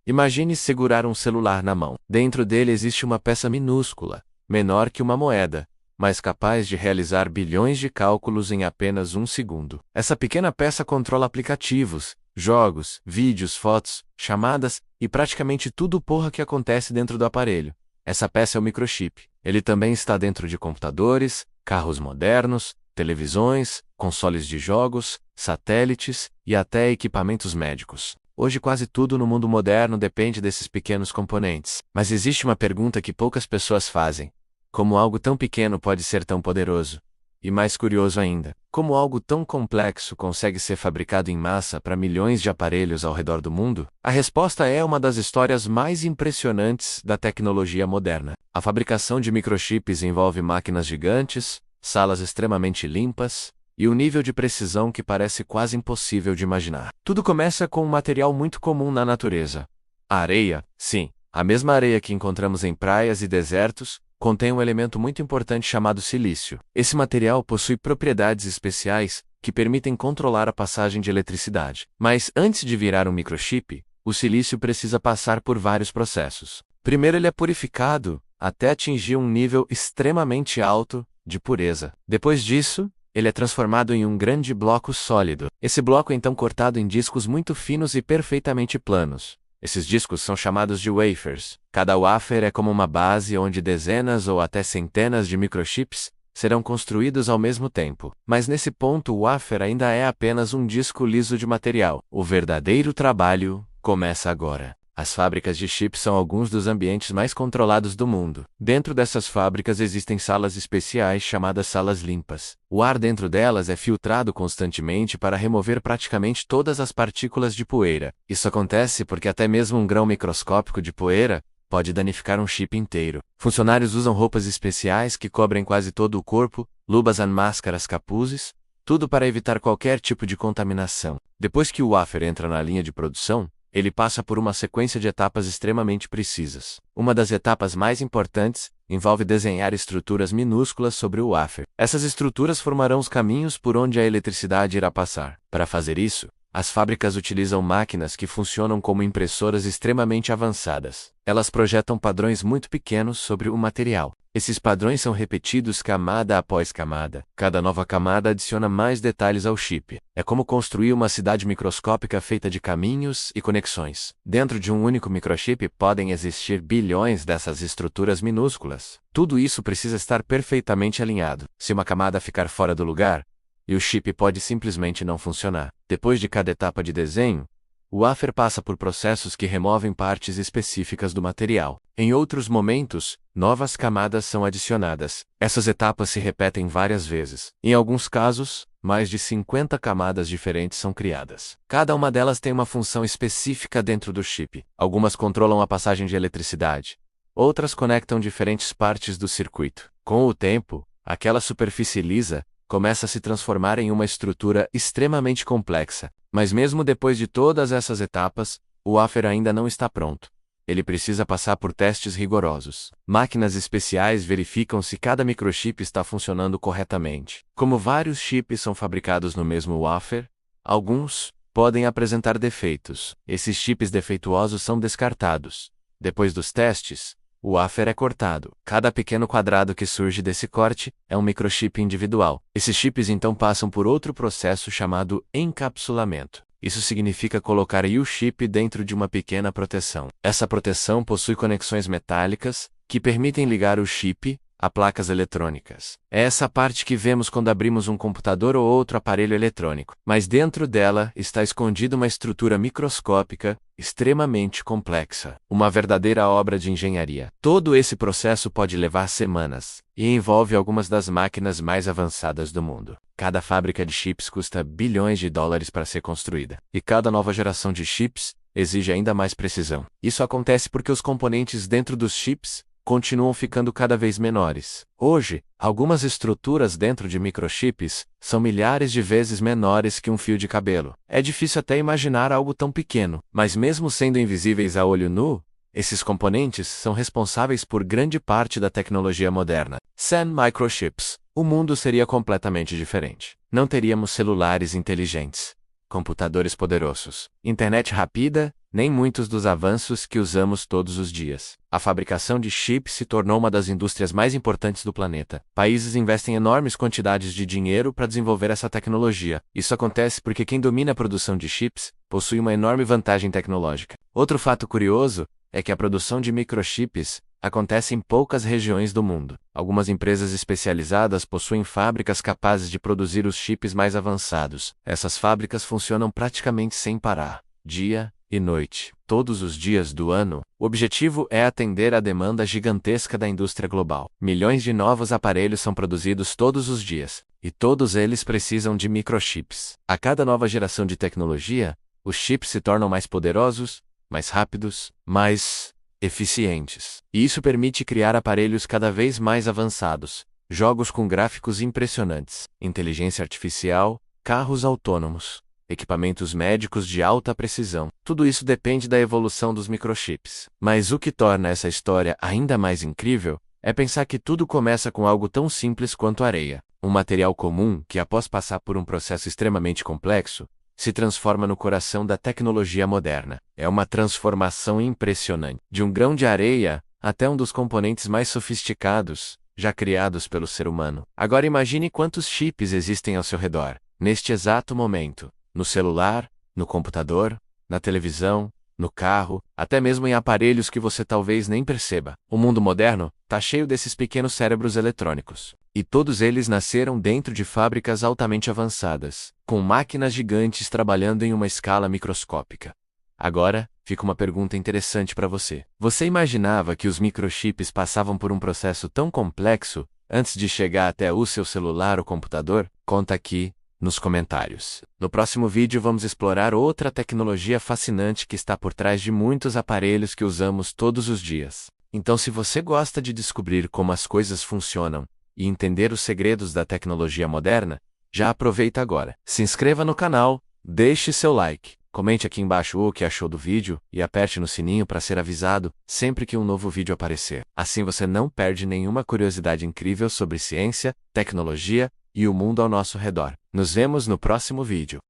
Imagine segurar um celular na mão. Dentro dele existe uma peça minúscula, menor que uma moeda, mas capaz de realizar bilhões de cálculos em apenas um segundo. Essa pequena peça controla aplicativos, jogos, vídeos, fotos, chamadas e praticamente tudo porra que acontece dentro do aparelho. Essa peça é o microchip. Ele também está dentro de computadores, carros modernos, televisões, consoles de jogos, satélites e até equipamentos médicos. Hoje quase tudo no mundo moderno depende desses pequenos componentes. Mas existe uma pergunta que poucas pessoas fazem: como algo tão pequeno pode ser tão poderoso? E mais curioso ainda, como algo tão complexo consegue ser fabricado em massa para milhões de aparelhos ao redor do mundo? A resposta é uma das histórias mais impressionantes da tecnologia moderna. A fabricação de microchips envolve máquinas gigantes, salas extremamente limpas e um nível de precisão que parece quase impossível de imaginar. Tudo começa com um material muito comum na natureza: a areia. Sim, a mesma areia que encontramos em praias e desertos contém um elemento muito importante chamado silício. Esse material possui propriedades especiais que permitem controlar a passagem de eletricidade. Mas antes de virar um microchip, o silício precisa passar por vários processos. Primeiro ele é purificado até atingir um nível extremamente alto de pureza. Depois disso, ele é transformado em um grande bloco sólido. Esse bloco é então cortado em discos muito finos e perfeitamente planos. Esses discos são chamados de wafers. Cada wafer é como uma base onde dezenas ou até centenas de microchips serão construídos ao mesmo tempo. Mas nesse ponto o wafer ainda é apenas um disco liso de material. O verdadeiro trabalho começa agora. As fábricas de chips são alguns dos ambientes mais controlados do mundo. Dentro dessas fábricas existem salas especiais chamadas salas limpas. O ar dentro delas é filtrado constantemente para remover praticamente todas as partículas de poeira. Isso acontece porque até mesmo um grão microscópico de poeira pode danificar um chip inteiro. Funcionários usam roupas especiais que cobrem quase todo o corpo, luvas e máscaras capuzes, tudo para evitar qualquer tipo de contaminação. Depois que o wafer entra na linha de produção, ele passa por uma sequência de etapas extremamente precisas. Uma das etapas mais importantes envolve desenhar estruturas minúsculas sobre o wafer. Essas estruturas formarão os caminhos por onde a eletricidade irá passar. Para fazer isso, as fábricas utilizam máquinas que funcionam como impressoras extremamente avançadas. Elas projetam padrões muito pequenos sobre o material. Esses padrões são repetidos camada após camada. Cada nova camada adiciona mais detalhes ao chip. É como construir uma cidade microscópica feita de caminhos e conexões. Dentro de um único microchip podem existir bilhões dessas estruturas minúsculas. Tudo isso precisa estar perfeitamente alinhado. Se uma camada ficar fora do lugar, e o chip pode simplesmente não funcionar. Depois de cada etapa de desenho, o wafer passa por processos que removem partes específicas do material. Em outros momentos, novas camadas são adicionadas. Essas etapas se repetem várias vezes. Em alguns casos, mais de 50 camadas diferentes são criadas. Cada uma delas tem uma função específica dentro do chip. Algumas controlam a passagem de eletricidade. Outras conectam diferentes partes do circuito. Com o tempo, aquela superfície lisa começa a se transformar em uma estrutura extremamente complexa. Mas mesmo depois de todas essas etapas, o wafer ainda não está pronto. Ele precisa passar por testes rigorosos. Máquinas especiais verificam se cada microchip está funcionando corretamente. Como vários chips são fabricados no mesmo wafer, alguns podem apresentar defeitos. Esses chips defeituosos são descartados. Depois dos testes, o wafer é cortado. Cada pequeno quadrado que surge desse corte é um microchip individual. Esses chips então passam por outro processo chamado encapsulamento. Isso significa colocar o chip dentro de uma pequena proteção. Essa proteção possui conexões metálicas que permitem ligar o chip a placas eletrônicas. É essa parte que vemos quando abrimos um computador ou outro aparelho eletrônico. Mas dentro dela está escondida uma estrutura microscópica extremamente complexa. Uma verdadeira obra de engenharia. Todo esse processo pode levar semanas e envolve algumas das máquinas mais avançadas do mundo. Cada fábrica de chips custa bilhões de dólares para ser construída. E cada nova geração de chips exige ainda mais precisão. Isso acontece porque os componentes dentro dos chips continuam ficando cada vez menores. Hoje, algumas estruturas dentro de microchips são milhares de vezes menores que um fio de cabelo. É difícil até imaginar algo tão pequeno, mas mesmo sendo invisíveis a olho nu, esses componentes são responsáveis por grande parte da tecnologia moderna. Sem microchips, o mundo seria completamente diferente. Não teríamos celulares inteligentes, computadores poderosos, internet rápida, nem muitos dos avanços que usamos todos os dias. A fabricação de chips se tornou uma das indústrias mais importantes do planeta. Países investem enormes quantidades de dinheiro para desenvolver essa tecnologia. Isso acontece porque quem domina a produção de chips possui uma enorme vantagem tecnológica. Outro fato curioso é que a produção de microchips acontece em poucas regiões do mundo. Algumas empresas especializadas possuem fábricas capazes de produzir os chips mais avançados. Essas fábricas funcionam praticamente sem parar, dia e noite, todos os dias do ano. O objetivo é atender à demanda gigantesca da indústria global. Milhões de novos aparelhos são produzidos todos os dias, e todos eles precisam de microchips. A cada nova geração de tecnologia, os chips se tornam mais poderosos, mais rápidos, mais eficientes. E isso permite criar aparelhos cada vez mais avançados, jogos com gráficos impressionantes, inteligência artificial, carros autônomos, equipamentos médicos de alta precisão. Tudo isso depende da evolução dos microchips. Mas o que torna essa história ainda mais incrível é pensar que tudo começa com algo tão simples quanto areia, um material comum que, após passar por um processo extremamente complexo, se transforma no coração da tecnologia moderna. É uma transformação impressionante. De um grão de areia até um dos componentes mais sofisticados já criados pelo ser humano. Agora imagine quantos chips existem ao seu redor, neste exato momento. No celular, no computador, na televisão, no carro, até mesmo em aparelhos que você talvez nem perceba. O mundo moderno está cheio desses pequenos cérebros eletrônicos. E todos eles nasceram dentro de fábricas altamente avançadas, com máquinas gigantes trabalhando em uma escala microscópica. Agora, fica uma pergunta interessante para você. Você imaginava que os microchips passavam por um processo tão complexo antes de chegar até o seu celular ou computador? Conta aqui nos comentários. No próximo vídeo vamos explorar outra tecnologia fascinante que está por trás de muitos aparelhos que usamos todos os dias. Então, se você gosta de descobrir como as coisas funcionam e entender os segredos da tecnologia moderna, já aproveita agora. Se inscreva no canal, deixe seu like, comente aqui embaixo o que achou do vídeo e aperte no sininho para ser avisado sempre que um novo vídeo aparecer. Assim você não perde nenhuma curiosidade incrível sobre ciência, tecnologia e o mundo ao nosso redor. Nos vemos no próximo vídeo.